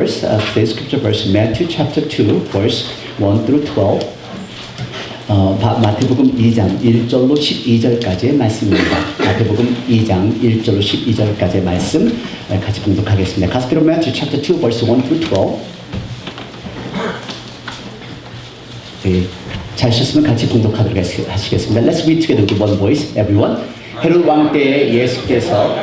Today's scripture verse, Matthew chapter 2, verse 1 through 12. 마태복음 2장 1절로 12절까지의 말씀입니다. 마태복음 2장 1절로 12절까지의 말씀 같이 봉독하겠습니다. Gospel of Matthew chapter 2, verse 1 through 12. 네, 잘 쉬었으면 같이 봉독하도록 하시겠습니다. Let's read together with one voice, everyone. 헤롯 왕 때에 예수께서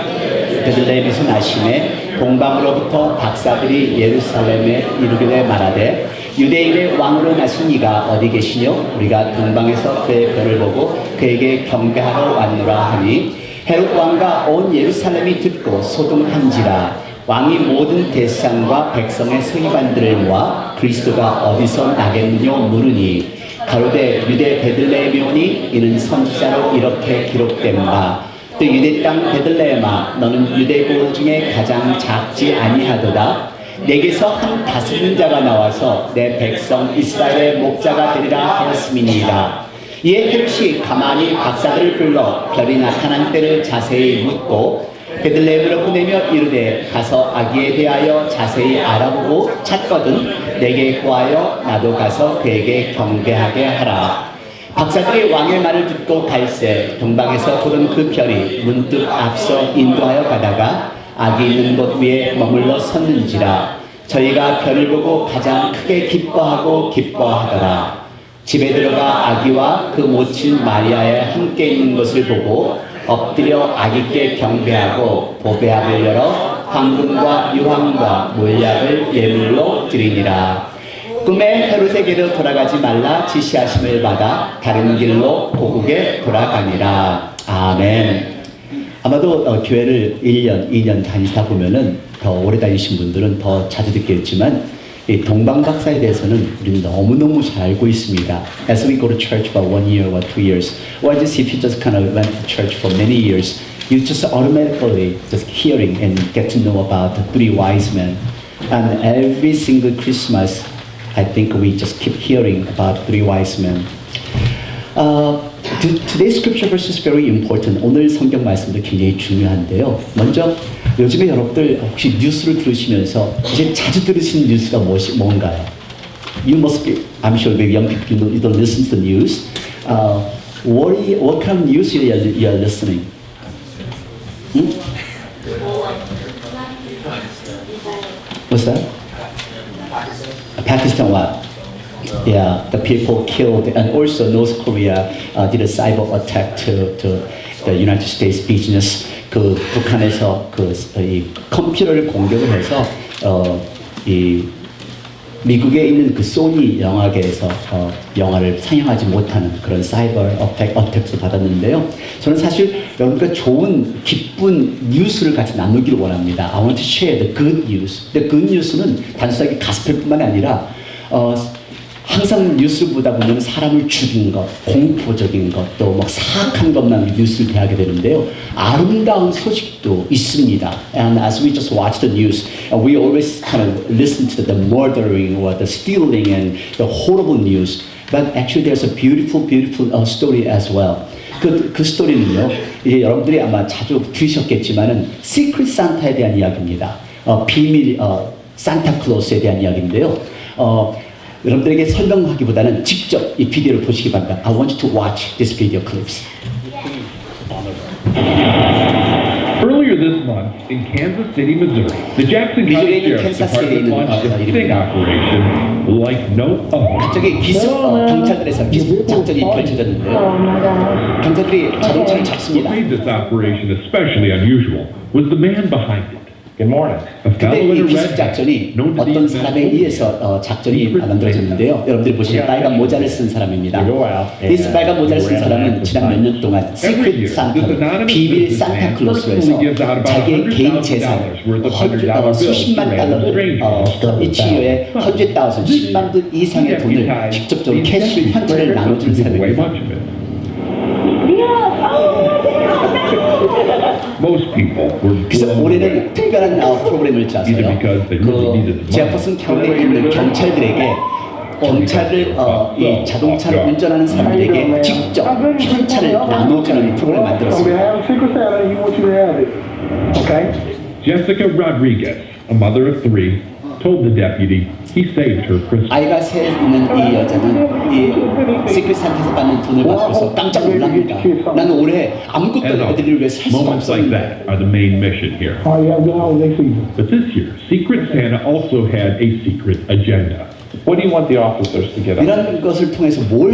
베들레헴에서 나시매 동방으로부터 박사들이 예루살렘에 이르기를 말하되 유대인의 왕으로 나신 이가 어디 계시뇨? 우리가 동방에서 그의 별을 보고 그에게 경배하러 왔노라 하니 헤롯 왕과 온 예루살렘이 듣고 소동한지라. 왕이 모든 대상과 백성의 서기관들을 모아 그리스도가 어디서 나겠느냐 물으니 가로되 유대 베들레헴이 오니 이는 선지자로 이렇게 기록된 바 또 유대 땅 베들레헴아 너는 유대 고을 중에 가장 작지 아니하도다. 내게서 한 다스리는 자가 나와서 내 백성 이스라엘의 목자가 되리라 하였음이니이다. 이에 헤롯이 가만히 박사들을 불러 별이 나타난 때를 자세히 묻고 베들레헴으로 보내며 이르되 가서 아기에 대하여 자세히 알아보고 찾거든 내게 구하여 나도 가서 그에게 경배하게 하라. 박사들이 왕의 말을 듣고 갈새 동방에서 보던 그 별이 문득 앞서 인도하여 가다가 아기 있는 곳 위에 머물러 섰는지라. 저희가 별을 보고 가장 크게 기뻐하더라. 집에 들어가 아기와 그 모친 마리아에 함께 있는 것을 보고 엎드려 아기께 경배하고 보배함을 열어 황금과 유황과 몰약을 예물로 드리니라. 꿈에 헤롯에게로 돌아가지 말라 지시하심을 받아 다른 길로 고국에 돌아가니라. 아멘. 아마도 교회를 1년, 2년 다니다 보면은 더 오래 다니신 분들은 더 자주 듣겠지만 이 동방박사에 대해서는 우리는 너무너무 잘 알고 있습니다. As we go to church for 1 year or 2 years, or just if you just kind of went to church for many years, you just automatically just hearing and get to know about the three wise men. And every single Christmas, I think we just keep hearing about three wise men. Today's scripture verse is very important. 오늘 성경 말씀도 굉장히 중요한데요. 먼저 요즘에 여러분들 혹시 뉴스를 들으시면서 이제 자주 들으시는 뉴스가 뭔가요? You must be, I'm sure maybe young people you don't listen to the news. What kind of news you are listening? What's that? Pakistan what? Yeah, the people killed, and also North Korea did a cyber attack to the United States business. 그 북한에서 이 컴퓨터를 공격을 해서 이 미국에 있는 그 소니 영화계에서 영화를 상영하지 못하는 그런 사이버 어택도 받았는데요. 저는 사실 여러분과 좋은 기쁜 뉴스를 같이 나누기를 원합니다. I want to share the good news. The good news는 단순하게 가스펠뿐만 아니라 항상 뉴스 보다 보면 사람을 죽인 것, 공포적인 것, 또 뭐 사악한 것만 뉴스를 대하게 되는데요. 아름다운 소식도 있습니다. And as we just watch the news, we always kind of listen to the murdering or the stealing and the horrible news. But actually there's a beautiful story as well. 그 스토리는요, 이제 여러분들이 아마 자주 들으셨겠지만은 Secret Santa에 대한 이야기입니다. 비밀 산타클로스에 대한 이야기인데요. 여러분들에게 설명하기보다는 직접 이 비디오를 보시기 바랍니다. I want you to watch this video clips. Earlier this month in Kansas City, Missouri, the Jackson County Sheriff's Department launched a sting operation like no other. 갑자기 경찰들에서 기습 작전이 펼쳐졌는데요. 경찰들이 자동차를 잡습니다. What made this operation especially unusual was the man behind it. Good morning. 근데 이 기습 작전이 어떤 사람에 의해서 작전이 만들어졌는데요. 여러분들이 보시면 빨간 모자를 쓴 사람입니다. 이 빨간 모자를 쓴 사람은 지난 몇 년 동안 시크릿 산타, 비밀 산타클로스에서 자기의 개인 재산 수십만 달러를 이 치료에 100,000, 10만 불 이상의 돈을 직접적으로 캐시 현찰을 나눠주는 사람입니다. 그래서 올해는 특별한 프로그램을 짜서요. 제퍼슨 카운티에 있는 경찰들에게 이 자동차를 운전하는 사람들에게 직접 현찰을 나눠주는 프로그램을 만들었습니다. Jessica Rodriguez, a mother of 3, told the deputy he saved her Christmas. 아이가 셋 있는 이 여자는 이 시크릿 산타에서 받는 돈을 받고서 깜짝 놀랍니다. 나는 올해 아무것도 And 애들을 위해 살 수가 moments like 없었는데. that are the main mission here. But this year, Secret Santa also had a secret agenda. What do you want the officers to get out? 이런 것을 통해서 뭘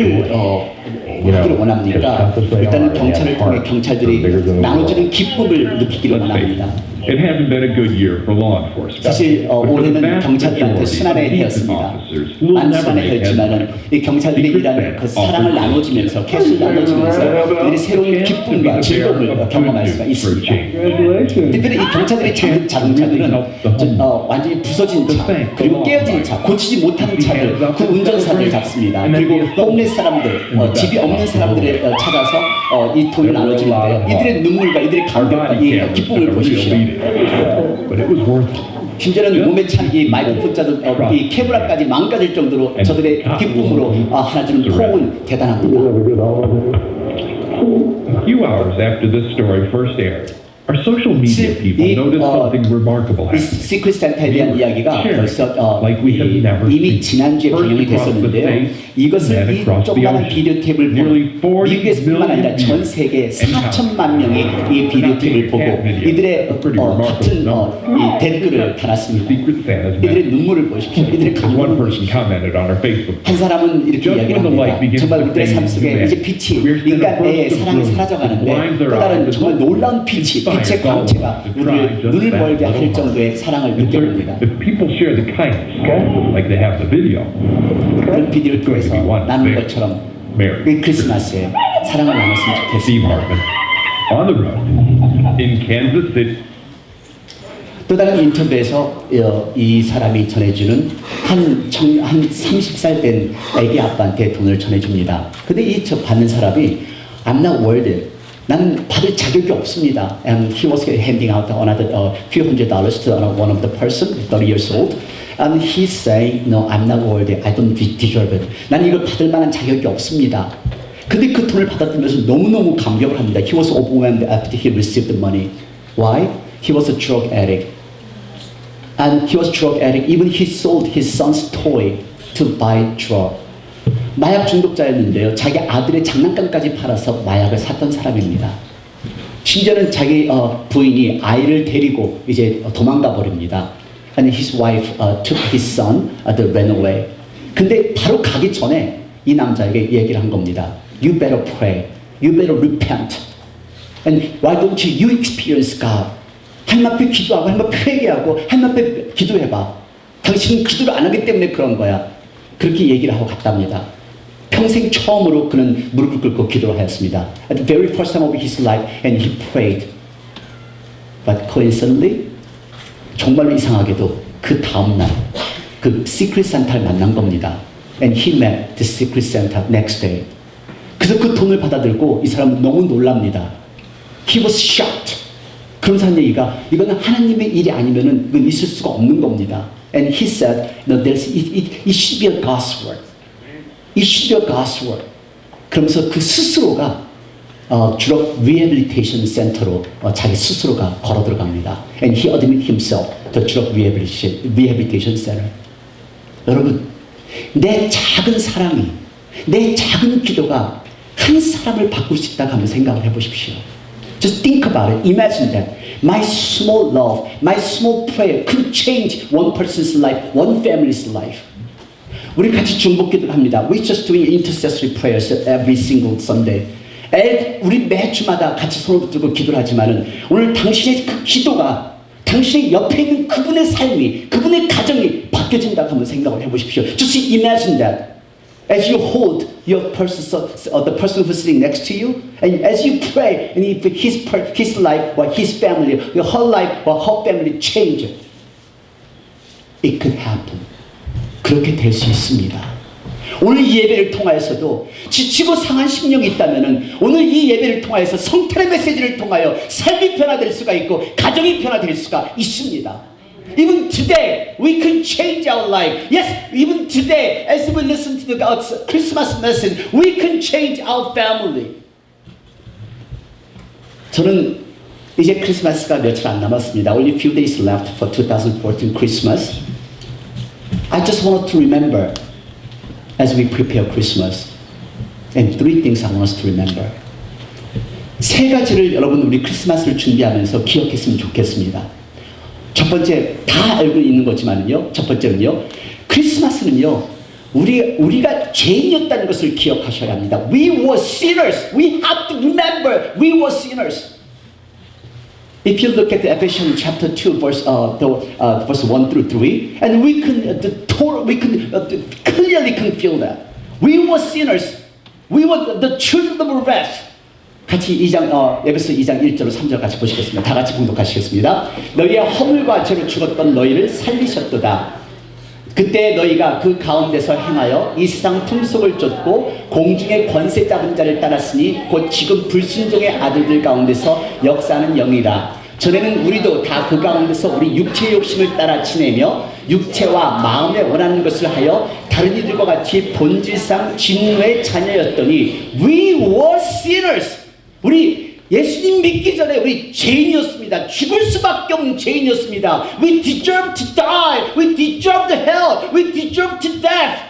하기를 원합니까? 일단은 경찰을 통해 경찰들이 나눠주는 기쁨을 느끼기를 Let's face 원합니다. it, it hasn't been a good year for law enforcement. 사실 But for the 올해는 vast 경찰들한테 majority 순환의 of decent 해였습니다. officers who will 많은 never 순환의 make 해였지만은 headlines, 이 경찰들이 일하는 그 사랑을 나눠주면서 캐시를 나눠주면서 이들이 새로운 기쁨과 즐거움을 경험할 수가 있습니다. 특별히 이 경찰들이 찾는 자동차들은 완전히 부서진 차, 그리고 깨어진 차, 고치지 못하는 차들, 그 운전사를 잡습니다. 그리고 홈레스 사람들, 집이 없는 사람들을 찾아서 이 돈을 나눠주는데요. 이들의 눈물과 이들의 감격과 이 기쁨을 보십시오. But it was worth it. 심지어는 몸에 찬 이 마이크로폰자도 이 캐메라까지 망가질 정도로 저들의 기쁨으로 하나 주는 폭은 대단합니다. A few hours after this story first aired, our social media people noticed something remarkable 이 happening. 시크릿 산타에 대한 이야기가 벌써 Like we have never 이미 seen. 지난주에 방영이 됐었는데요. 이것을 이 조그마한 비디오 탭을 보고 미국에서뿐만 아니라 전 세계 4천만 명이 이 비디오 탭을 보고 이들의 같은 이 댓글을 달았습니다. Secret Santa's 이들의 message. 눈물을 보십시오. 이들의 As 감동을 one person 보십시오. commented on our Facebook. 한 사람은 이렇게 이야기를 합니다. 정말 우리들의 삶 속에 이제 빛이 인간의 사랑이 사라져가는데 또 다른 정말 놀라운 빛이 빛의 광채가 우리를 눈을 멀게 할 정도의 사랑을 느껴 봅니다. If people share the kindness, like they have the video, 그런 비디오를 통해서 나눈 것처럼 이 크리스마스에 사랑을 나눴으면 Steve 좋겠습니다. Hartman, on the road in Kansas City. 또 다른 인터뷰에서 이 사람이 전해주는 한 30살 된 애기 아빠한테 돈을 전해줍니다. 근데 이 받는 사람이 I'm not worthy. 나는 받을 자격이 없습니다. And he was handing out another few $100s to one of the person, 30 years old. And he's saying, no, I'm not worthy. I don't deserve it. 나는 이걸 받을 만한 자격이 없습니다. 근데 그 돈을 받아들면서 너무너무 감격을 합니다. He was overwhelmed after he received the money. Why? He was a drug addict. And he was drug addict. Even he sold his son's toy to buy drug. 마약 중독자였는데요. 자기 아들의 장난감까지 팔아서 마약을 샀던 사람입니다. 심지어는 자기 부인이 아이를 데리고 이제 도망가 버립니다. And his wife took his son, they ran away. 근데 바로 가기 전에 이 남자에게 얘기를 한 겁니다. You better pray. You better repent. And why don't you experience God? 하나님 앞에 기도하고 하나님 앞에 회개하고 하나님 앞에 기도해봐. 당신은 기도를 안 하기 때문에 그런 거야. 그렇게 얘기를 하고 갔답니다. 평생 처음으로 그는 무릎을 꿇고 기도를 하였습니다. At the very first time of his life, and he prayed. But coincidentally, 정말로 이상하게도 그 다음 날, 그 시크릿 산타를 만난 겁니다. And he met the secret Santa next day. 그래서 그 돈을 받아들고 이 사람은 너무 놀랍니다. He was shocked. 그러면서 한 얘기가 이거는 하나님의 일이 아니면은 이건 있을 수가 없는 겁니다. And he said, no, it should be a God's work. It should be a God's work. 그러면서 그 스스로가 drug rehabilitation center로 자기 스스로가 걸어 들어갑니다. And he admitted himself to drug rehabilitation center. 여러분, 내 작은 사랑이, 내 작은 기도가 한 사람을 바꿀 수 있다고 한번 생각을 해보십시오. Just think about it. Imagine that. My small love, my small prayer could change one person's life, one family's life. 우리 같이 중복기도를 합니다. We're just doing intercessory prayers every single Sunday. 우리 매주마다 같이 손을 붙들고 기도를 하지만은 오늘 당신의 그 기도가 당신의 옆에 있는 그분의 삶이, 그분의 가정이 바뀌어진다고 한번 생각을 해보십시오. Just imagine that. As you hold your person, the person who's sitting next to you, and as you pray, and if his life or his family, your whole life or her family change, it could happen. 그렇게 될 수 있습니다. 오늘 이 예배를 통하여서도 지치고 상한 심령이 있다면은 오늘 이 예배를 통하여서 성탄의 메시지를 통하여 삶이 변화될 수가 있고 가정이 변화될 수가 있습니다. Even today, we can change our life. Yes, even today, as we listen to God's Christmas message, we can change our family. 저는 이제 크리스마스가 며칠 안 남았습니다. Only a few days left for 2014 Christmas. I just want to remember as we prepare Christmas. And three things I want us to remember. 세 가지를 여러분 우리 크리스마스를 준비하면서 기억했으면 좋겠습니다. 첫 번째, 다 알고 있는 거지만요. 첫 번째는요. 크리스마스는요. 우리가 죄인이었다는 것을 기억하셔야 합니다. We were sinners. We have to remember we were sinners. If you look at the Ephesians chapter 2 verse 1 through 3, and we can clearly can feel that. We were sinners. We were the children of wrath. 같이 에베소 2장 1절 3절 같이 보시겠습니다. 다 같이 봉독하시겠습니다. 너희의 허물과 죄로 죽었던 너희를 살리셨도다. 그때 너희가 그 가운데서 행하여 이 세상 풍속을 쫓고 공중의 권세 잡은 자를 따랐으니 곧 지금 불순종의 아들들 가운데서 역사하는 영이라. 전에는 우리도 다 그 가운데서 우리 육체의 욕심을 따라 지내며 육체와 마음에 원하는 것을 하여 다른 이들과 같이 본질상 진노의 자녀였더니 We were sinners. 우리 예수님 믿기 전에 우리 죄인이었습니다. 죽을 수밖에 없는 죄인이었습니다. We deserve to die. We deserve to hell. We deserve to death.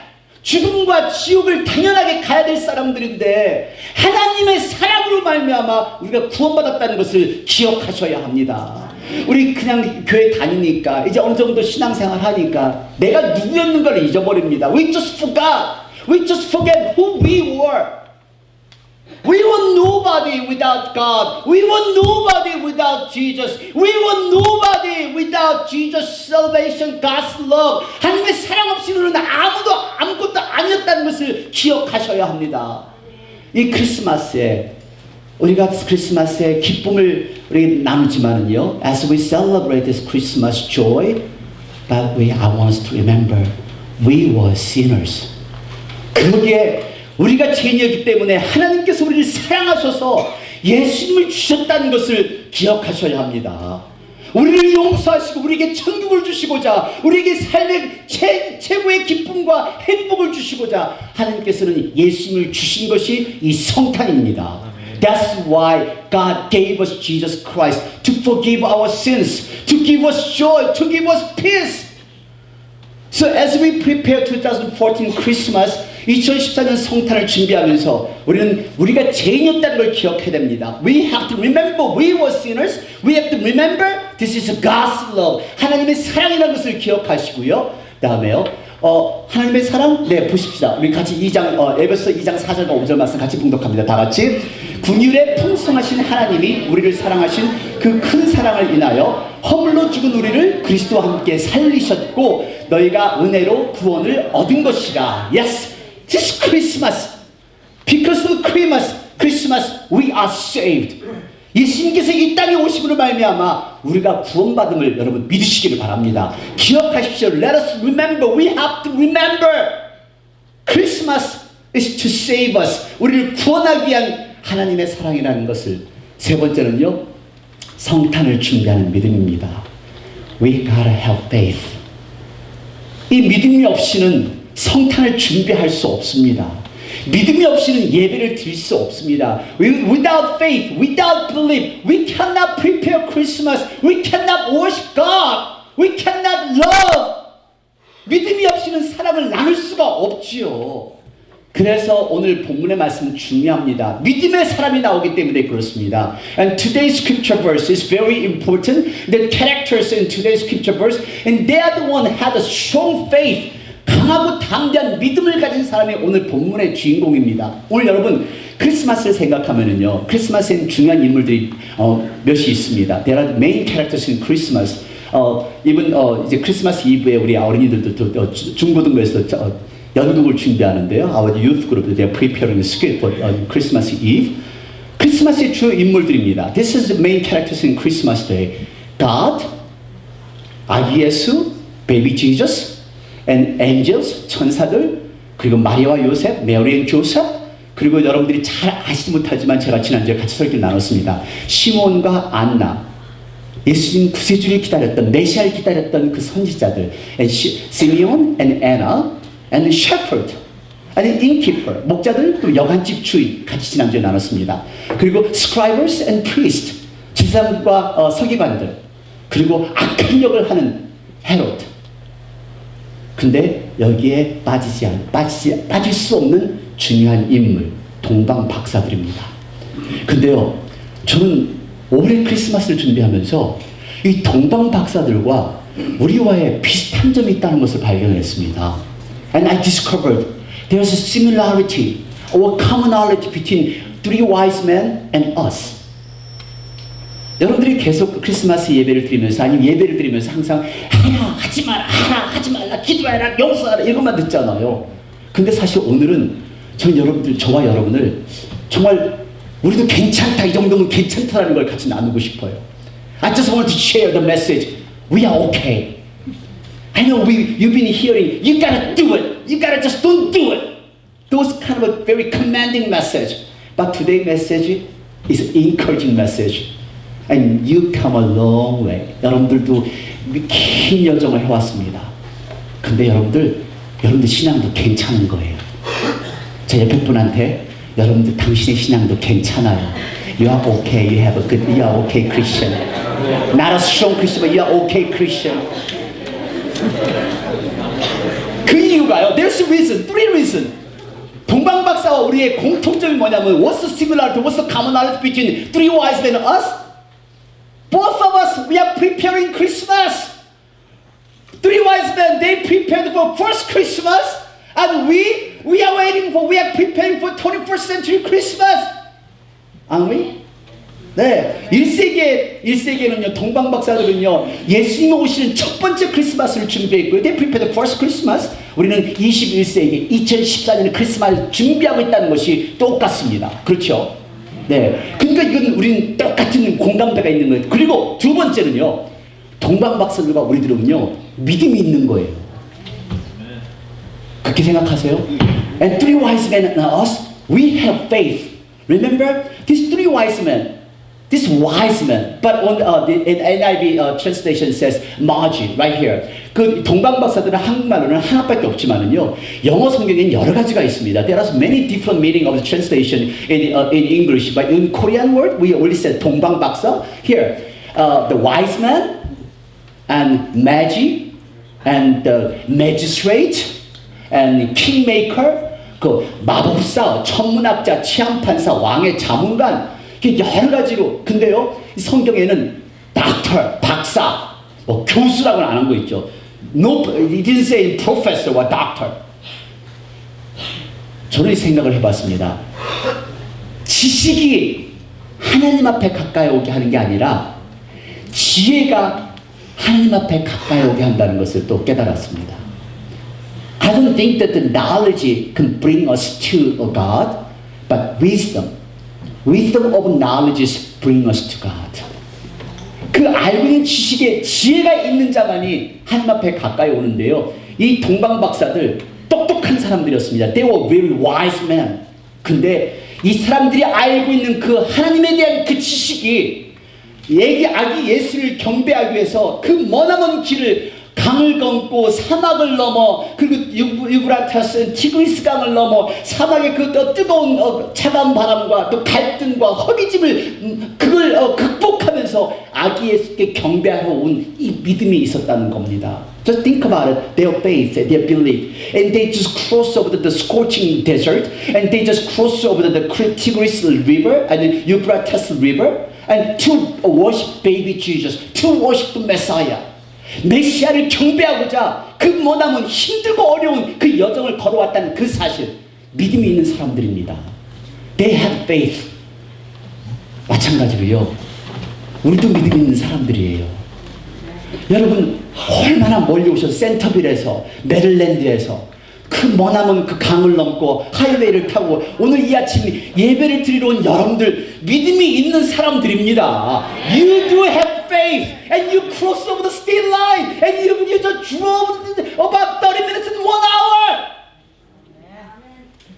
죽음과 지옥을 당연하게 가야 될 사람들인데 하나님의 사랑으로 말미암아 우리가 구원받았다는 것을 기억하셔야 합니다. 우리 그냥 교회 다니니까 이제 어느 정도 신앙생활 하니까 내가 누구였는 걸 잊어버립니다. We just forgot. We just forget who we were. We were nobody without God. We were nobody without Jesus. We were nobody without Jesus' salvation, God's love. 하나님의 사랑 없이는 우리는 아무것도 아니었다는 것을 기억하셔야 합니다. 이 크리스마스에 우리가 크리스마스의 기쁨을 우리 나누지만은요, as we celebrate this Christmas joy, but I want us to remember we were sinners. 그게 우리가 죄인이었기 때문에 하나님께서 우리를 사랑하셔서 예수님을 주셨다는 것을 기억하셔야 합니다. 우리를 용서하시고 우리에게 천국을 주시고자 우리에게 삶의 최고의 기쁨과 행복을 주시고자 하나님께서는 예수님을 주신 것이 이 성탄입니다. That's why God gave us Jesus Christ to forgive our sins, to give us joy, to give us peace. So as we prepare 2014 Christmas, 2014년 성탄을 준비하면서 우리는 우리가 죄인이었다는 걸 기억해야 됩니다. We have to remember we were sinners. We have to remember this is God's love. 하나님의 사랑이라는 것을 기억하시고요. 다음에요. 하나님의 사랑? 네, 보십시다. 우리 같이 에베소 2장 4절과 5절 말씀 같이 봉독합니다. 다 같이. 긍휼에 풍성하신 하나님이 우리를 사랑하신 그 큰 사랑을 인하여 허물로 죽은 우리를 그리스도와 함께 살리셨고 너희가 은혜로 구원을 얻은 것이라. Yes, this Christmas, because of Christmas, we are saved. 예수님께서 이 땅에 오심으로 말미암아 우리가 구원받음을 여러분 믿으시기를 바랍니다. 기억하십시오. Let us remember. We have to remember. Christmas is to save us. 우리를 구원하기 위한 하나님의 사랑이라는 것을. 세 번째는요, 성탄을 준비하는 믿음입니다. We gotta have faith. 이 믿음이 없이는 성탄을 준비할 수 없습니다. 믿음이 없이는 예배를 드릴 수 없습니다. Without faith, without belief, we cannot prepare Christmas. We cannot worship God. We cannot love. 믿음이 없이는 사랑을 나눌 수가 없지요. 그래서 오늘 본문의 말씀은 중요합니다. 믿음의 사람이 나오기 때문에 그렇습니다. And today's scripture verse is very important. The characters in today's scripture verse, and they are the one who had a strong faith. 강하고 담대한 믿음을 가진 사람이 오늘 본문의 주인공입니다. 오늘 여러분 크리스마스를 생각하면은요, 크리스마스에는 중요한 인물들이 몇이 있습니다. There are main characters in Christmas. 이제 크리스마스 이브에 우리 어린이들도 중고등부에서 연극을 준비하는데요. Our youth group, they are preparing a script for Christmas Eve. 크리스마스의 주 인물들입니다. This is the main characters in Christmas Day. God, 아기 예수, baby Jesus, and angels, 천사들, 그리고 마리아와 요셉, Mary and Joseph, 그리고 여러분들이 잘 아시지 못하지만 제가 지난주에 같이 설교를 나눴습니다. 시몬과 안나, 예수님 구세주를 기다렸던, 메시아를 기다렸던 그 선지자들, Simeon and Anna, and shepherd, and innkeeper, 목자들, 또 여관집 주인 같이 지난주에 나눴습니다. 그리고 scribes and priests, 제사장과 서기관들, 그리고 악한 역을 하는 헤롯. 근데 여기에 빠질 수 없는 중요한 인물, 동방 박사들입니다. 근데요, 저는 올해 크리스마스를 준비하면서 이 동방 박사들과 우리와의 비슷한 점이 있다는 것을 발견했습니다. And I discovered there's a similarity or commonality between three wise men and us. 여러분들이 계속 크리스마스 예배를 드리면서 아니면 예배를 드리면서 항상 하라 하지 마라, 하라 하지 말라, 기도해라, 용서하라 이것만 듣잖아요. 근데 사실 오늘은 저와 여러분을 정말 우리도 괜찮다, 이 정도면 괜찮다라는 걸 같이 나누고 싶어요. I just want to share the message. We are okay. I know you've been hearing, you gotta do it. You gotta just don't do it. Those kind of a very commanding message. But today's message is encouraging message. And you come a long way. 여러분들도 긴 여정을 해왔습니다. 근데 여러분들 신앙도 괜찮은 거예요. 제 옆에 분한테 여러분들 당신의 신앙도 괜찮아요. You are okay. You have a good. You are okay Christian. Not a strong Christian, but you are okay Christian. 그 이유가요. There's a reason. Three reasons. 동방 박사와 우리의 공통점이 뭐냐면 What's the similarity? What's the commonality between three wise men and us? Both of us, we are preparing Christmas. Three wise men, they prepared for first Christmas, and we are preparing for 21st century Christmas. Aren't we? 네, 1세기에는요, 동방 박사들은요, 예수님이 오시는 첫 번째 크리스마스를 준비했고요. They prepared the first Christmas. 우리는 21세기, 2014년에 크리스마스를 준비하고 있다는 것이 똑같습니다. 그렇죠? 네, 그러니까 이건 우리는 똑같은 공감대가 있는 거예요. 그리고 두 번째는요, 동방 박사들과 우리들은요, 믿음이 있는 거예요. 그렇게 생각하세요? And three wise men and us, we have faith. Remember, these three wise men, but on the NIV translation says Magi right here. 그 동방 박사들은 한국말로는 하나밖에 없지만은요, 영어 성경에는 여러 가지가 있습니다. There are many different meaning of the translation in English, but in Korean word we only said 동방 박사. Here, the wise man and Magi and the magistrate and kingmaker, 그 마법사, 천문학자, 치안판사, 왕의 자문관, 여러 가지로. 근데요, 성경에는 doctor, 박사, 뭐 교수라고는 안 한 거 있죠. No, it didn't say professor or doctor. 저는 생각을 해봤습니다. 지식이 하나님 앞에 가까이 오게 하는 게 아니라 지혜가 하나님 앞에 가까이 오게 한다는 것을 또 깨달았습니다. I don't think that the knowledge can bring us to God, but wisdom of knowledge bring us to God. 그 알고 있는 지식에 지혜가 있는 자만이 하나님 앞에 가까이 오는데요. 이 동방 박사들 똑똑한 사람들이었습니다. They were very wise men. 근데 이 사람들이 알고 있는 그 하나님에 대한 그 지식이 아기 예수를 경배하기 위해서 그 머나먼 길을 강을 건고 사막을 넘어 그리고 유브라테스 티그리스 강을 넘어 사막의 그 뜨거운 차가운 바람과 또 갈등과 허기짐을 그걸 극복하면서 아기 예수께 경배하러 온 이 믿음이 있었다는 겁니다. Just think about it. Their faith, their belief, and they just cross over the scorching desert, and they just cross over the Tigris River and Euphrates River, and to worship baby Jesus, to worship the Messiah. 메시아를 경배하고자 그 머나먼 힘들고 어려운 그 여정을 걸어왔다는 그 사실, 믿음이 있는 사람들입니다. They had faith. 마찬가지로요, 우리도 믿음 있는 사람들이에요. 여러분 얼마나 멀리 오셔서 센터빌에서 메릴랜드에서 그 머나먼 그 강을 넘고 하이웨이를 타고 오늘 이 아침 예배를 드리러 온 여러분들 믿음이 있는 사람들입니다. You do have faith and you cross over the state line and you just drove about 30 minutes in 1 hour.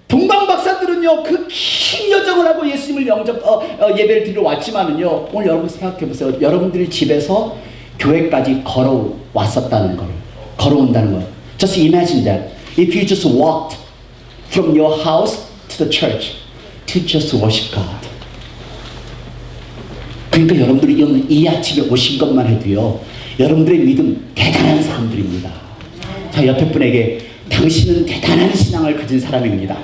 동방 박사들은요 그 긴 여정을 하고 예수님을 예배를 드리러 왔지만은요, 오늘 여러분 생각해 보세요. 여러분들이 집에서 교회까지 걸어왔었다는 걸, 걸어온다는 걸. Just imagine that. If you just walked from your house to the church to just worship God. 그러니까 여러분들이 이 아침에 오신 것만 해도요, 여러분들의 믿음 대단한 사람들입니다. 자, 옆에 분에게 당신은 대단한 신앙을 가진 사람입니다.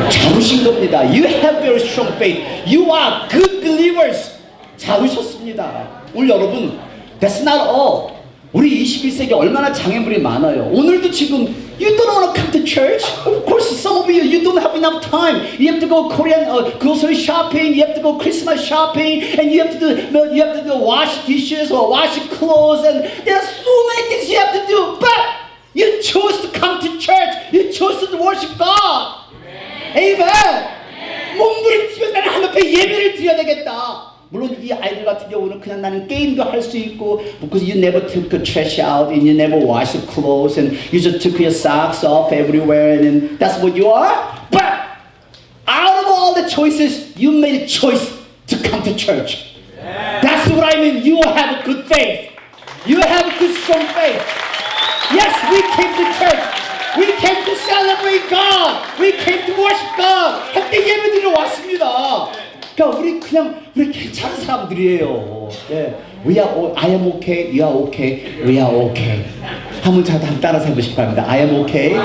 잘 오신 겁니다. You have very strong faith. You are good believers. 잘 오셨습니다. 오늘 여러분, that's not all. 우리 21세기 얼마나 장애물이 많아요. 오늘도 지금 you don't want to come to church. Of course, some of you don't have enough time. You have to go Korean grocery shopping. You have to go Christmas shopping, and you have to do wash dishes or wash clothes, and there are so many things you have to do. But you chose to come to church. You chose to worship God. Amen. 몸부림치면 나는 하나님 앞에 예배를 드려야 되겠다. 물론 이 아이들 같은 경우는 그냥 나는 게임도 할 수 있고 because you never took the trash out and you never washed the clothes and you just took your socks off everywhere and then that's what you are. But out of all the choices, you made a choice to come to church. That's what I mean. You have a good faith. You have a good strong faith. Yes, we came to church. We came to celebrate God. We came to worship God. 함께 예배드리러 왔습니다. 그러니까 우리 괜찮은 사람들이에요. 예. I am okay, you are okay, we are okay. 한번 따라서 해보시기 바랍니다. I am okay.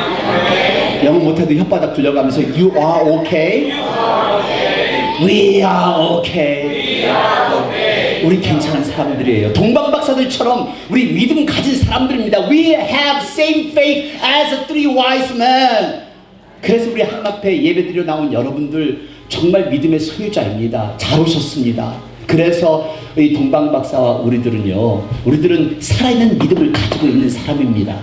영어 못해도 혓바닥 굴려가면서 you are okay. We are okay. 우리 괜찮은 사람들이에요. 동방박사들처럼 우리 믿음 가진 사람들입니다. We have same faith as the three wise men. 그래서 우리 하나님 앞에 예배드리러 나온 여러분들 정말 믿음의 소유자입니다. 잘 오셨습니다. 그래서 이 동방박사와 우리들은 살아있는 믿음을 가지고 있는 사람입니다.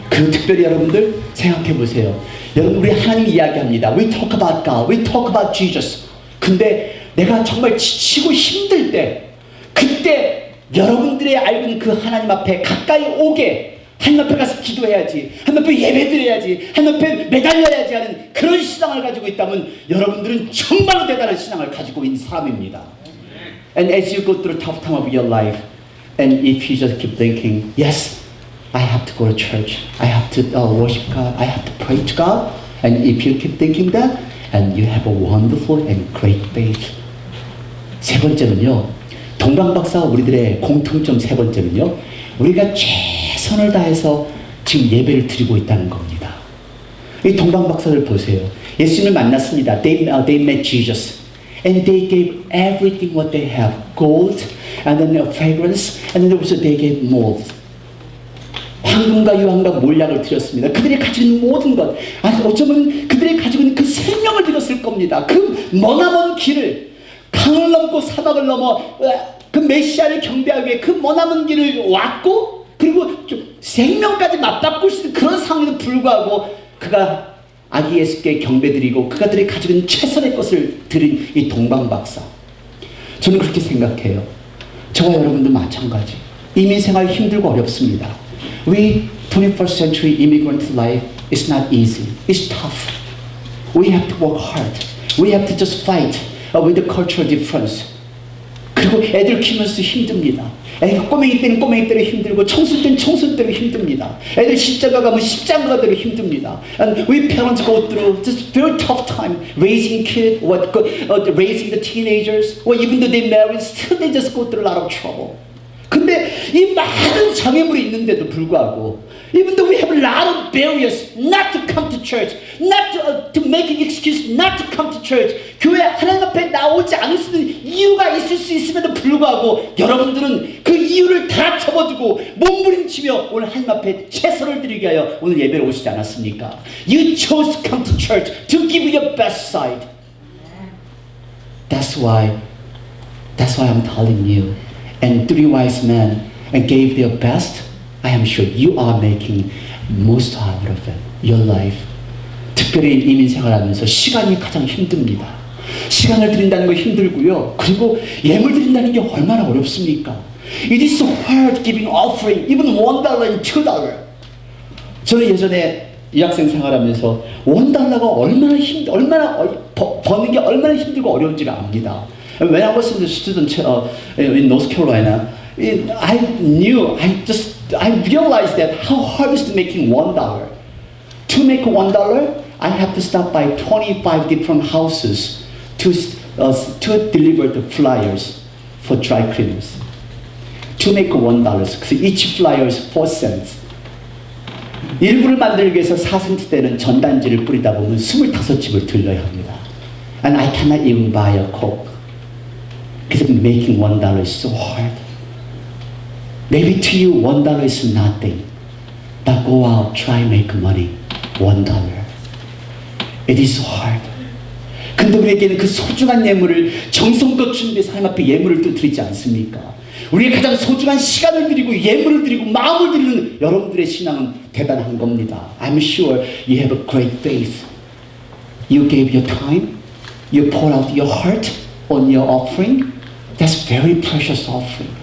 그 특별히 여러분들 생각해 보세요. 여러분 우리 하나님 이야기합니다. We talk about God, we talk about Jesus. 근데 내가 정말 지치고 힘들 때 그때 여러분들이 알고 있는 그 하나님 앞에 가까이 오게 하나님 앞에 가서 기도해야지, 하나님 앞에 예배드려야지, 하나님 앞에 매달려야지 하는 그런 신앙을 가지고 있다면 여러분들은 정말로 대단한 신앙을 가지고 있는 사람입니다. And as you go through tough time of your life, and if you just keep thinking, yes, I have to go to church, I have to worship God, I have to pray to God, and if you keep thinking that, and you have a wonderful and great faith. 세 번째는요, 동방박사와 우리들의 공통점 세 번째는요, 우리가 최선을 다해서 지금 예배를 드리고 있다는 겁니다. 이 동방박사들 보세요. 예수님을 만났습니다. They met Jesus. And they gave everything what they have. Gold, and then a fragrance, and then also they gave mold. 황금과 유황과 몰약을 드렸습니다. 그들이 가지고 있는 모든 것. 어쩌면 그들이 가지고 있는 그 생명을 드렸을 겁니다. 그 머나먼 길을, 강을 넘고 사막을 넘어 그 메시아를 경배하기 위해 그 머나먼 길을 왔고, 그리고 생명까지 맞바꿀 수 있는 그런 상황에도 불구하고 그가 아기 예수께 경배드리고 그가들이 가지고 있는 최선의 것을 드린 이 동방박사. 저는 그렇게 생각해요. 저와 여러분도 마찬가지. 이민생활 힘들고 어렵습니다. We 21st century immigrant life is not easy. It's tough. We have to work hard. We have to just fight with the cultural difference. 그리고 애들 키우면서 힘듭니다. 애가 꼬맹이 때는 꼬맹이 때로 힘들고 청순 때는 청순 때로 힘듭니다. 애들 십자가 가면 십자가 대로 힘듭니다. And we parents go through just very tough time raising kids, raising the teenagers, or even though they married, still they just go through a lot of trouble. 근데 이 많은 장애물이 있는데도 불구하고 even though we have a lot of barriers not to come to church, not to make an excuse not to come to church, 교회 하나님 앞에 나오지 않을 수 있는 이유가 있을 수 있음에도 불구하고 여러분들은 그 이유를 다 접어두고 몸부림치며 오늘 하나님 앞에 최선을 드리게 하여 오늘 예배를 오시지 않았습니까? You chose to come to church to give your best side. That's why I'm telling you. And three wise men and gave their best. I am sure you are making most out of it, your life. 특별히 이민 생활하면서 시간이 가장 힘듭니다. 시간을 드린다는 거 힘들고요. 그리고 예물 드린다는 게 얼마나 어렵습니까? It is so hard giving offering, even $1 and $2. 저는 예전에 유학생 생활하면서 $1가 얼마나 버는 게 얼마나 힘들고 어려운지를 압니다. When I was in the student in North Carolina, I realized that how hard it is to making $1. To make $1, I have to stop by 25 different houses to deliver the flyers for dry cleaners. to make $1. 그래서 each flyer is 4 cents. 일부를 만들기 위해서 4센트 되는 전단지를 뿌리다 보면 25집을 들려야 합니다. And I cannot even buy a Coke. Because making $1 is so hard. Maybe to you $1 is nothing. But go out, try make money. $1. It is hard. 근데 우리에게는 그 소중한 예물을 정성껏 준비해서 하나님 앞에 예물을 또 드리지 않습니까? 우리의 가장 소중한 시간을 드리고 예물을 드리고 마음을 드리는 여러분들의 신앙은 대단한 겁니다. I'm sure you have a great faith. You gave your time. You pour out your heart on your offering. That's very precious offering.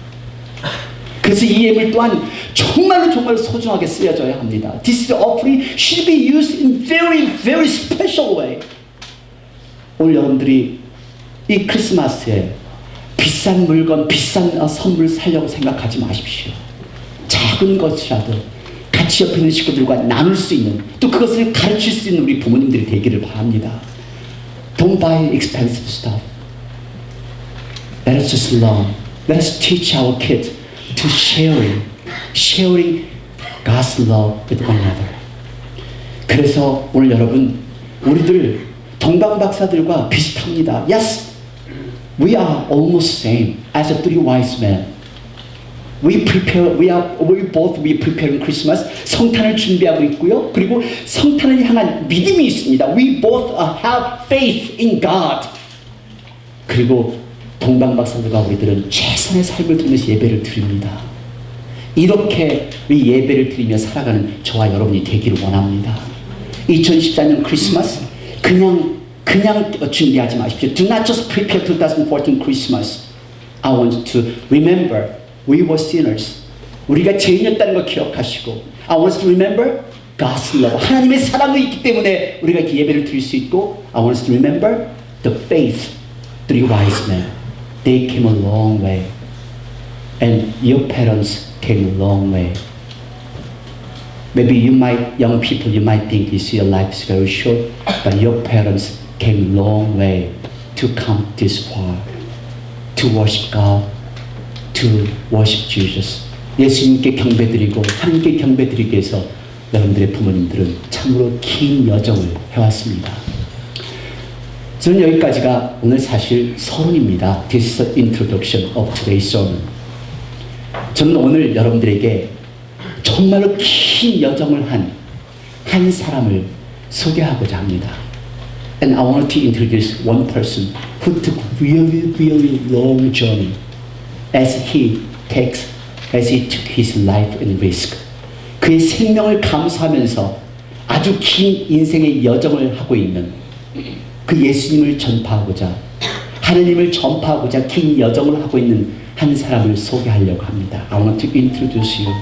그래서 이 예물 또한 정말로 소중하게 쓰여져야 합니다. This offering should be used in very special way. 오늘 여러분들이 이 크리스마스에 비싼 물건, 비싼 선물 사려고 생각하지 마십시오. 작은 것이라도 같이 옆에 있는 식구들과 나눌 수 있는, 또 그것을 가르칠 수 있는 우리 부모님들이 되기를 바랍니다. Don't buy expensive stuff. Let us just learn. Let us teach our kids to sharing God's love with one another. 그래서 오늘 여러분, 우리들 동방 박사들과 비슷합니다. Yes, we are almost same as the three wise men. We preparing Christmas. 성탄을 준비하고 있고요. 그리고 성탄을 향한 믿음이 있습니다. We both have faith in God. 그리고 동방 박사들과 우리들은 최선의 삶을 들으면서 예배를 드립니다. 이렇게 우리 예배를 드리며 살아가는 저와 여러분이 되기를 원합니다. 2014년 크리스마스 그냥 준비하지 마십시오. Do not just prepare 2014 Christmas. I want to remember we were sinners. 우리가 죄인이었다는 걸 기억하시고 I want to remember God's love. 하나님의 사랑이 있기 때문에 우리가 이렇게 예배를 드릴 수 있고 I want to remember the faith. Three wise men. They came a long way. And your parents came a long way. Maybe young people, you might think your life is very short, but your parents came a long way to come this far, to worship God, to worship Jesus. 예수님께 경배드리고 함께 경배드리기 위해서 여러분들의 부모님들은 참으로 긴 여정을 해왔습니다. 저는 여기까지가 오늘 사실 서론입니다. This is the introduction of today's sermon. 저는 오늘 여러분들에게 정말로 긴 여정을 한 사람을 소개하고자 합니다. And I want to introduce one person who took really long journey as he took his life in risk. 그의 생명을 감수하면서 아주 긴 인생의 여정을 하고 있는 그 예수님을 전파하고자 하느님을 전파하고자 긴 여정을 하고 있는 한 사람을 소개하려고 합니다. I want to introduce you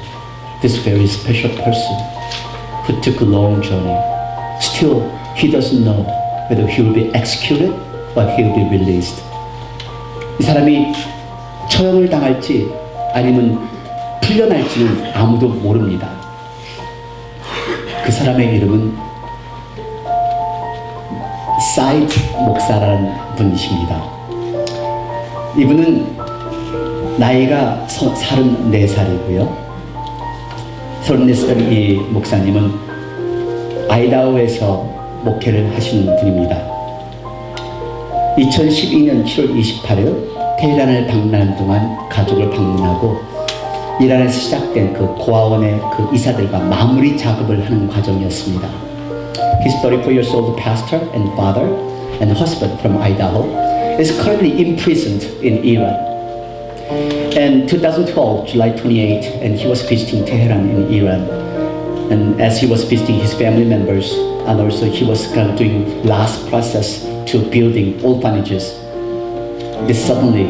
this very special person who took a long journey. Still, he doesn't know whether he will be executed or he will be released. 이 사람이 처형을 당할지 아니면 풀려날지는 아무도 모릅니다. 그 사람의 이름은 사이드 목사라는 분이십니다. 이분은 나이가 34살이고요. 34살 이 목사님은 아이다호에서 목회를 하시는 분입니다. 2012년 7월 28일 테헤란을 방문하는 동안 가족을 방문하고 이란에서 시작된 그 고아원의 그 이사들과 마무리 작업을 하는 과정이었습니다. He's 34 years old pastor and father and husband from Idaho is currently imprisoned in Iran. And 2012, July 28, and he was visiting Tehran in Iran. And as he was visiting his family members, and also he was kind of doing last process to building orphanages. This suddenly,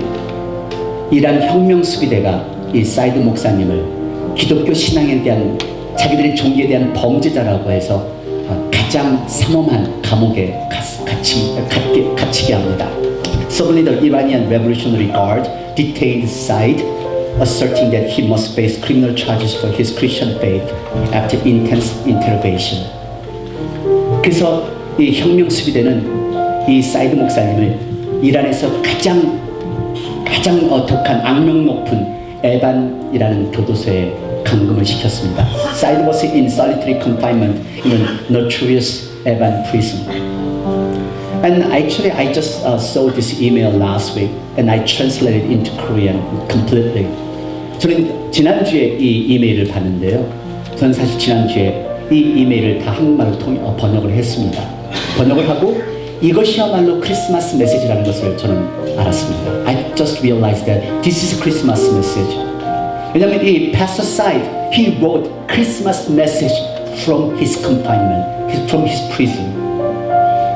이란 혁명수비대가 이 사이드 목사님을 기독교 신앙에 대한 자기들의 종교에 대한 범죄자라고 해서 가장 삼엄한 감옥에 갇히게 합니다. Suddenly, the Iranian Revolutionary Guard detained Said, asserting that he must face criminal charges for his Christian faith after intense interrogation. 그래서 이 혁명수비대는 이 사이드 목사님을 이란에서 가장 독한 악명 높은 에반이라는 교도소에 감금을 시켰습니다. Said was in solitary confinement in a notorious Eban prison. And actually, I just saw this email last week, and I translated it into Korean completely. 저는 지난주에 이 이메일을 봤는데요. 저는 사실 지난주에 이 이메일을 다 한국말로 번역을 했습니다. 번역을 하고 이것이야말로 크리스마스 메시지라는 것을 저는 알았습니다. I just realized that this is a Christmas message. 왜냐하면 이 Pastor Said, he wrote Christmas message from his confinement, from his prison.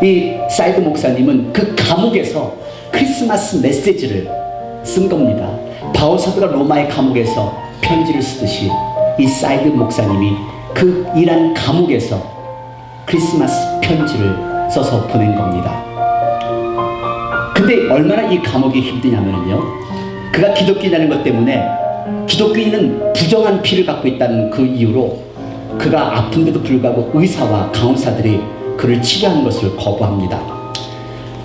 이 사이드 목사님은 그 감옥에서 크리스마스 메시지를 쓴 겁니다. 바울 사도가 로마의 감옥에서 편지를 쓰듯이 이 사이드 목사님이 그 이란 감옥에서 크리스마스 편지를 써서 보낸 겁니다. 근데 얼마나 이 감옥이 힘드냐면요, 그가 기독교인이라는 것 때문에 기독교인은 부정한 피를 갖고 있다는 그 이유로 그가 아픈데도 불구하고 의사와 간호사들이 그를 치료하는 것을 거부합니다.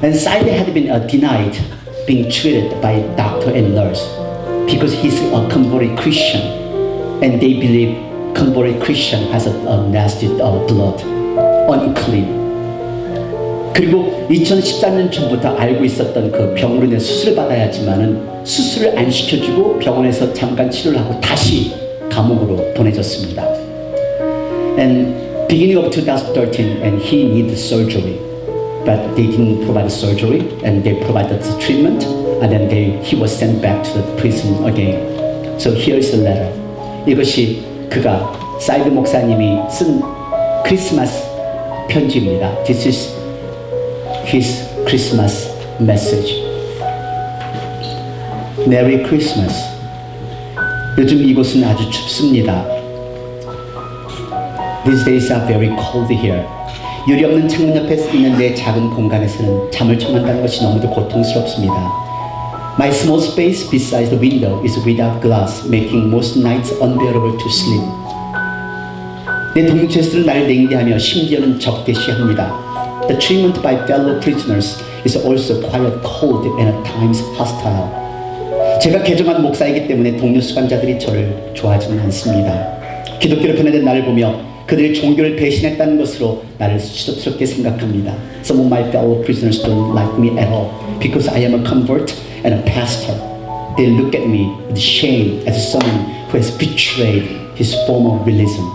And Said had been denied being treated by doctor and nurse because he's a converted Christian, and they believe converted Christian has a nasty blood, unclean. 그리고 2014년 전부터 알고 있었던 그 병으로 인해 수술을 받아야 하지만은 수술을 안 시켜주고 병원에서 잠깐 치료를 하고 다시 감옥으로 보내졌습니다. And beginning of 2013, and he needed surgery, but they didn't provide surgery, and they provided the treatment, and then he was sent back to the prison again. So here is the letter. 이것이 그가 사이드 목사님이 쓴 크리스마스 편지입니다. This is his Christmas message. Merry Christmas. 요즘 이곳은 아주 춥습니다. These days are very cold here. 유리 없는 창문 옆에 있는 내 작은 공간에서는 잠을 청한다는 것이 너무도 고통스럽습니다. My small space beside the window is without glass, making most nights unbearable to sleep. 내 동체에서는 날 냉대하며 심지어는 적대시합니다. The treatment by fellow prisoners is also quite cold and at times hostile. 제가 개종한 목사이기 때문에 동료 수감자들이 저를 좋아하지는 않습니다. 기독교로 변화된 나를 보며 그들이 종교를 배신했다는 것으로 나를 수치스럽게 생각합니다. Some of my fellow prisoners don't like me at all because I am a convert and a pastor. They look at me with shame as someone who has betrayed his former religion.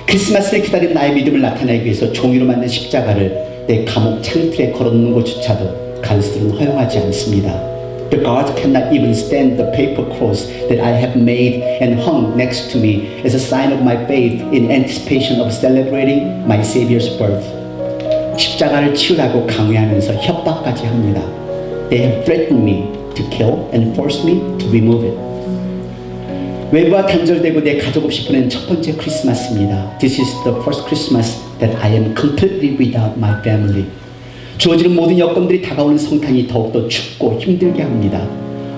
크리스마스를 기다린 나의 믿음을 나타내기 위해서 종이로 만든 십자가를 내 감옥 창틀에 걸어놓는 것조차도 간수들은 허용하지 않습니다. The guards cannot even stand the paper cross that I have made and hung next to me as a sign of my faith in anticipation of celebrating my Savior's birth. 십자가를 치우라고 강요하면서 협박까지 합니다. They have threatened me to kill and forced me to remove it. 외부와 단절되고 내 가족 없이 보낸 첫 번째 크리스마스입니다. This is the first Christmas that I am completely without my family. 주어지는 모든 여건들이 다가오는 성탄이 더욱더 춥고 힘들게 합니다.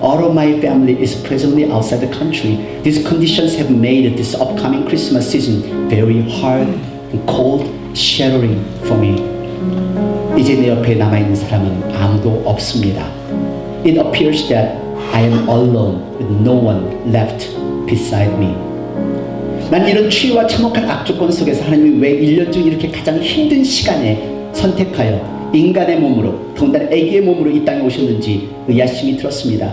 All of my family is presently outside the country. These conditions have made this upcoming Christmas season very hard and cold, shattering for me. 이제 내 옆에 남아있는 사람은 아무도 없습니다. It appears that I am alone with no one left beside me. 난 이런 추위와 참혹한 악조건 속에서 하나님이 왜 1년 중 이렇게 가장 힘든 시간에 선택하여 인간의 몸으로, 더군다나 애기의 몸으로 이 땅에 오셨는지 의아심이 들었습니다.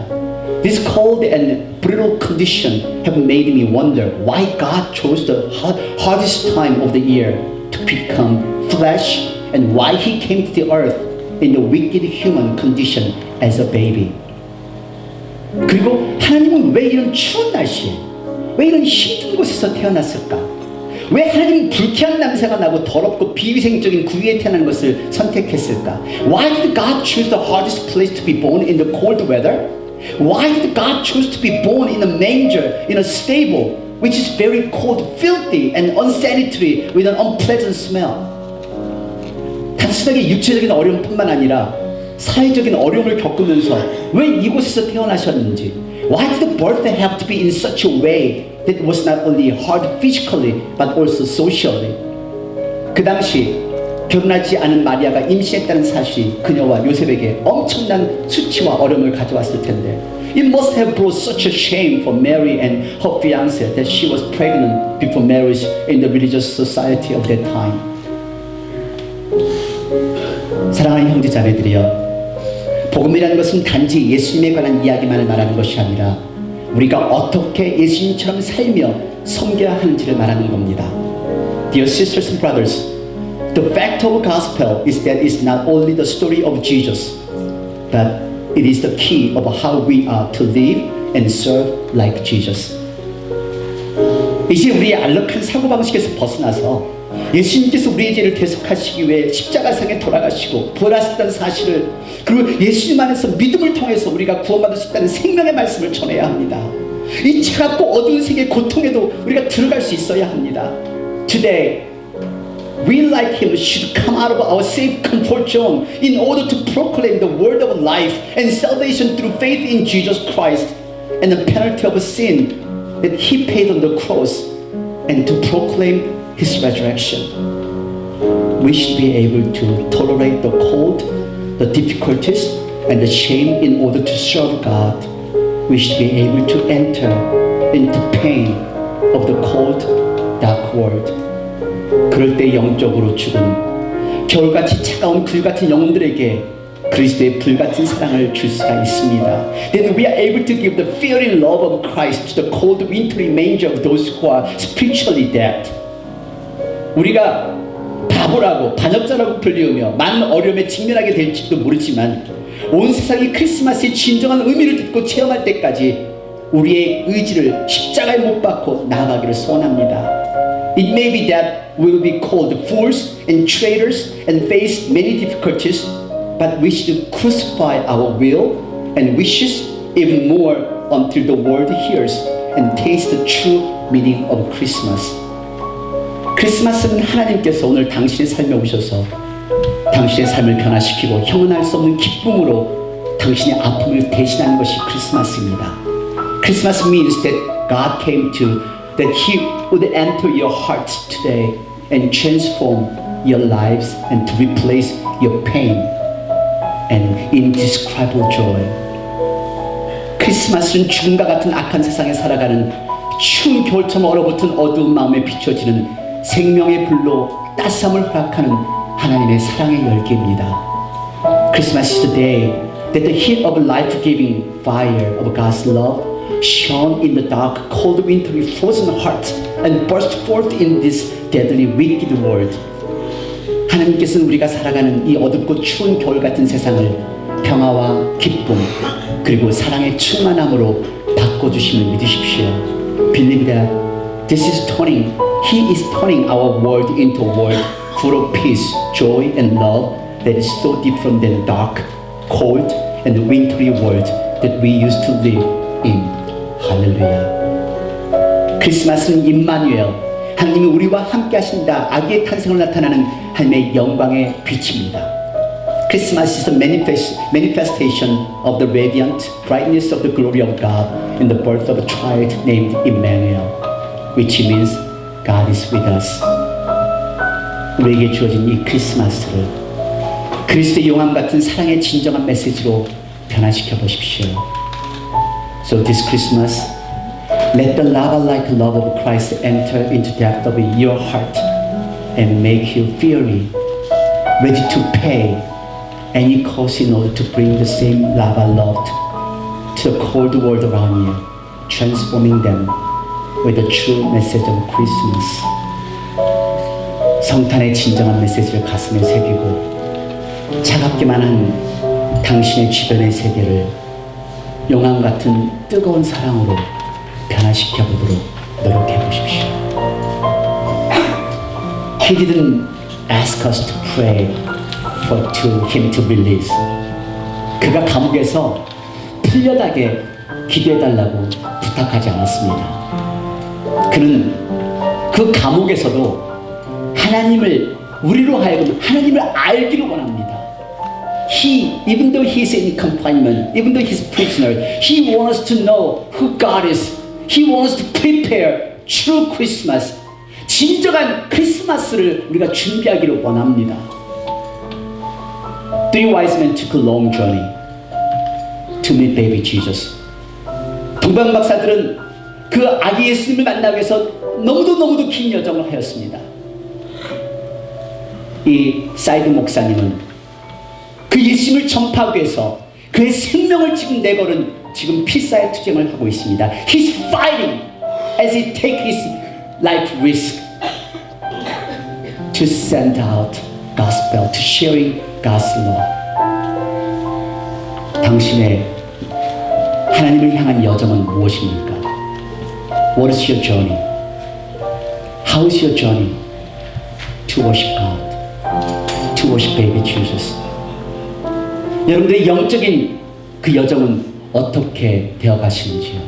This cold and brutal condition have made me wonder why God chose the hardest time of the year to become flesh and why He came to the earth in the wicked human condition as a baby. 그리고 하나님은 왜 이런 추운 날씨에, 왜 이런 힘든 곳에서 태어났을까? 왜 하나님은 불쾌한 냄새가 나고 더럽고 비위생적인 구유에 태어나는 것을 선택했을까? Why did God choose the hardest place to be born in the cold weather? Why did God choose to be born in a manger, in a stable, which is very cold, filthy, and unsanitary with an unpleasant smell? 단순하게 육체적인 어려움뿐만 아니라 사회적인 어려움을 겪으면서 왜 이곳에서 태어나셨는지, why did the birth have to be in such a way that was not only hard physically but also socially? 그 당시 결혼하지 않은 마리아가 임신했다는 사실이 그녀와 요셉에게 엄청난 수치와 어려움을 가져왔을 텐데, It must have brought such a shame for Mary and her fiancé that she was pregnant before marriage in the religious society of that time. 사랑하는 형제 자매들이여, 복음이라는 것은 단지 예수님에 관한 이야기만을 말하는 것이 아니라 우리가 어떻게 예수님처럼 살며 섬겨야 하는지를 말하는 겁니다. Dear sisters and brothers, the fact of the gospel is that it's not only the story of Jesus, but it is the key of how we are to live and serve like Jesus. 이제 우리의 안락한 사고방식에서 벗어나서 예수님께서 우리의 죄를 대속하시기 위해 십자가상에 돌아가시고 부활하셨다는 사실을, 그리고 예수님 안에서 믿음을 통해서 우리가 구원받을 수 있다는 생명의 말씀을 전해야 합니다. 이 차갑고 어두운 세계의 고통에도 우리가 들어갈 수 있어야 합니다. Today, we like him should come out of our safe comfort zone in order to proclaim the word of life and salvation through faith in Jesus Christ and the penalty of sin that he paid on the cross, and to proclaim his resurrection. We should be able to tolerate the cold, the difficulties, and the shame in order to serve God. We should be able to enter into pain of the cold, dark world. 그럴 때 영적으로 죽은 겨울같이 차가운 불같은 영혼들에게 그리스도의 불같은 사랑을 줄 수가 있습니다. Then we are able to give the fearing love of Christ to the cold, wintry manger of those who are spiritually dead. 우리가 바보라고 반역자라고 불리우며 많은 어려움에 직면하게 될지도 모르지만 온 세상이 크리스마스의 진정한 의미를 듣고 체험할 때까지 우리의 의지를 십자가에 못 박고 나아가기를 소원합니다. It may be that we will be called fools and traitors and face many difficulties, but we should crucify our will and wishes even more until the world hears and tastes the true meaning of Christmas. 크리스마스는 하나님께서 오늘 당신의 삶에 오셔서 당신의 삶을 변화시키고 형언할 수 없는 기쁨으로 당신의 아픔을 대신하는 것이 크리스마스입니다. Christmas means that God came to, that He would enter your hearts today and transform your lives and to replace your pain and indescribable joy. 크리스마스는 죽음과 같은 악한 세상에 살아가는 추운 겨울처럼 얼어붙은 어두운 마음에 비춰지는 생명의 불로 따스함을 허락하는 하나님의 사랑의 열기입니다. Christmas is the day that the heat of life-giving fire of God's love shone in the dark, cold, wintry, frozen hearts and burst forth in this deadly, wicked world. 하나님께서는 우리가 살아가는 이 어둡고 추운 겨울 같은 세상을 평화와 기쁨 그리고 사랑의 충만함으로 바꿔주심을 믿으십시오. Believe that this is turning, He is turning our world into a world full of peace, joy, and love that is so different than dark, cold, and wintry world that we used to live in. 할렐루야. 크리스마스는 임마누엘, 하나님이 우리와 함께 하신다, 아기의 탄생을 나타나는 하나님의 영광의 빛입니다. Christmas is a manifestation of the radiant brightness of the glory of God in the birth of a child named Emmanuel, which means God is with us. 우리에게 주어진 이 크리스마스를 그리스도의 용암 같은 사랑의 진정한 메시지로 변화시켜 보십시오. So this Christmas, let the lava-like love of Christ enter into the depth of your heart and make you fiery, ready to pay any cost in order to bring the same lava love to the cold world around you, transforming them with the true message of Christmas. 성탄의 진정한 메시지를 가슴에 새기고 차갑기만 한 당신의 주변의 세계를 용암 같은 뜨거운 사랑으로 변화시켜 보도록 노력해 보십시오. He didn't ask us to pray to him to release. 그가 감옥에서 풀려나게 기도해달라고 부탁하지 않았습니다. 그는 그 감옥에서도 하나님을 우리로 하여금 하나님을 알기를 원합니다. Even though he's in confinement, even though he's a prisoner, he wants to know who God is. He wants to prepare true Christmas. 진정한 크리스마스를 우리가 준비하기를 원합니다. Three wise men took a long journey to meet baby Jesus. 동방 박사들은 그 아기 예수님을 만나기 위해서 너무도 긴 여정을 하였습니다. 이 사이드 목사님은 그 예수님을 전파하기 위해서 그의 생명을 지금 내걸은 지금 필사의 투쟁을 하고 있습니다. He's fighting as he takes his life risk to send out gospel, to sharing God's love. 당신의 하나님을 향한 여정은 무엇입니까? What is your journey? How is your journey to worship God? To worship baby Jesus? 여러분들의 영적인 그 여정은 어떻게 되어 가시는지요?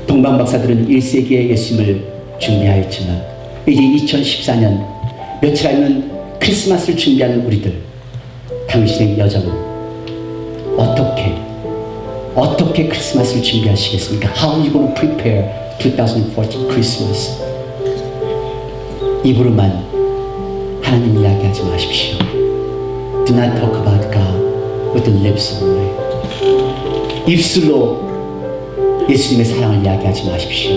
동방 박사들은 1세기에 예수님을 준비하였지만 이제 2014년 며칠 안에는 크리스마스를 준비하는 우리들, 당신의 여정은 어떻게 크리스마스를 준비하시겠습니까? How are you going to prepare 2014 Christmas? 입으로만 하나님 이야기하지 마십시오. Do not talk about God with the lips only. 입술로 예수님의 사랑을 이야기하지 마십시오.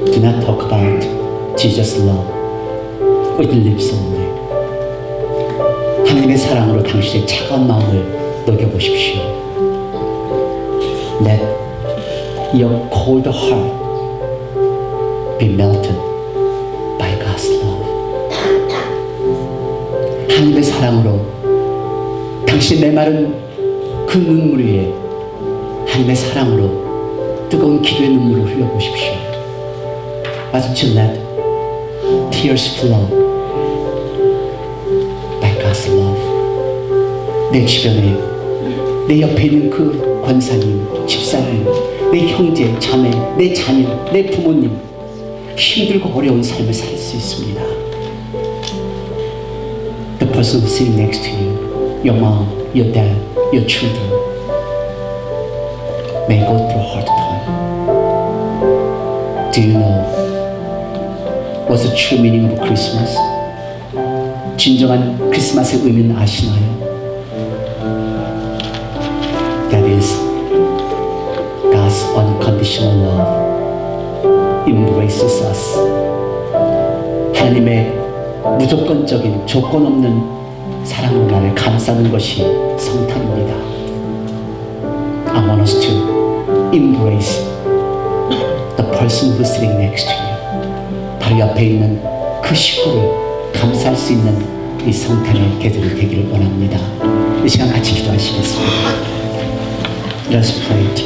Do not talk about Jesus' love with the lips only. 하나님의 사랑으로 당신의 차가운 마음을 녹여보십시오. Let your cold heart be melted by God's love. 하나님의 사랑으로 당신의 메마른 그 눈물 위에 하나님의 사랑으로 뜨거운 기도의 눈물을 흘려보십시오. Why don't you let tears flow by God's love? 내 주변에 내 옆에 있는 그 권사님, 집사님, 내 형제, 자매, 내 자녀, 내 부모님 힘들고 어려운 삶을 살 수 있습니다. The person sitting next to you, your mom, your dad, your children may go through a hard time. Do you know what's the true meaning of Christmas? 진정한 크리스마스의 의미는 아시나요? That is God's unconditional love embraces us. 하나님의 무조건적인 조건 없는 사랑으로 나를 감싸는 것이 성탄입니다. I want us to embrace the person who's sitting next to you. 바로 옆에 있는 그 식구를 감사할 수 있는 이 성탄의 계절이 되기를 원합니다. 이 시간 같이 기도하시겠습니다. Let's pray together.